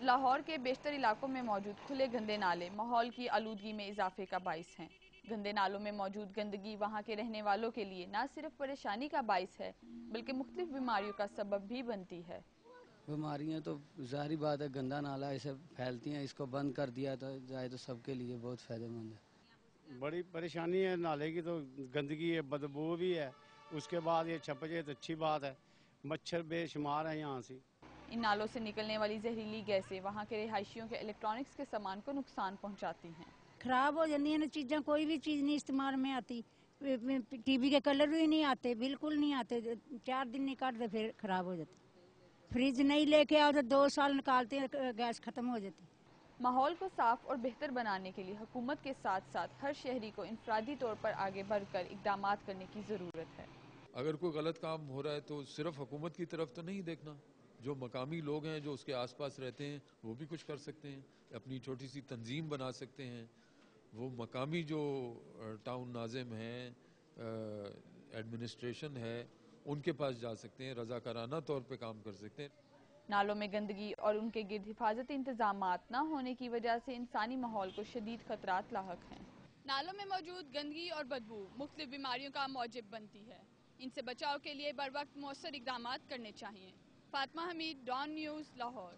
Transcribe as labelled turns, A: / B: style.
A: لاہور کے بیشتر علاقوں میں موجود کھلے گندے نالے ماحول کی آلودگی میں اضافے کا باعث ہیں۔ گندے نالوں میں موجود گندگی وہاں کے رہنے والوں کے لیے نہ صرف پریشانی کا باعث ہے بلکہ مختلف بیماریوں کا سبب بھی بنتی ہے۔
B: بیماریاں تو ظاہری بات ہے، گندا نالا اسے پھیلتی ہیں، اس کو بند کر دیا جائے تو سب کے لیے بہت فائدہ مند ہے۔
C: بڑی پریشانی ہے نالے کی، تو گندگی ہے، بدبو بھی ہے، اس کے بعد یہ چھپ جائے تو اچھی بات ہے۔ مچھر بے شمار ہیں یہاں سے۔
A: ان نالوں سے نکلنے والی زہریلی گیسیں وہاں کے رہائشیوں کے الیکٹرانکس کے سامان کو نقصان پہنچاتی ہیں۔
D: خراب ہو جاتی ہیں چیزیں، کوئی بھی چیز نہیں استعمال میں آتی۔ ٹی وی کے کلر بھی نہیں آتے، بالکل نہیں آتے، 4 دن نہیں کاٹتے پھر خراب ہو جاتے۔ فریج نہیں لے کے آؤ تو 2 سال نکالتے ہیں، گیس ختم ہو جاتی۔
A: ماحول کو صاف اور بہتر بنانے کے لیے حکومت کے ساتھ ساتھ ہر شہری کو انفرادی طور پر آگے بڑھ کر اقدامات کرنے کی ضرورت ہے۔
E: اگر کوئی غلط کام ہو رہا ہے تو صرف حکومت کی طرف تو نہیں دیکھنا، جو مقامی لوگ ہیں جو اس کے آس پاس رہتے ہیں وہ بھی کچھ کر سکتے ہیں، اپنی چھوٹی سی تنظیم بنا سکتے ہیں، وہ مقامی جو ٹاؤن ناظم ہیں، ایڈمنسٹریشن ہے، ان کے پاس جا سکتے ہیں، رضاکارانہ طور پہ کام کر سکتے ہیں۔
A: نالوں میں گندگی اور ان کے گرد حفاظتی انتظامات نہ ہونے کی وجہ سے انسانی ماحول کو شدید خطرات لاحق ہیں۔ نالوں میں موجود گندگی اور بدبو مختلف بیماریوں کا موجب بنتی ہے۔ ان سے بچاؤ کے لیے بر وقت مؤثر اقدامات کرنے چاہیے۔ فاطمہ حمید، ڈان نیوز، لاہور۔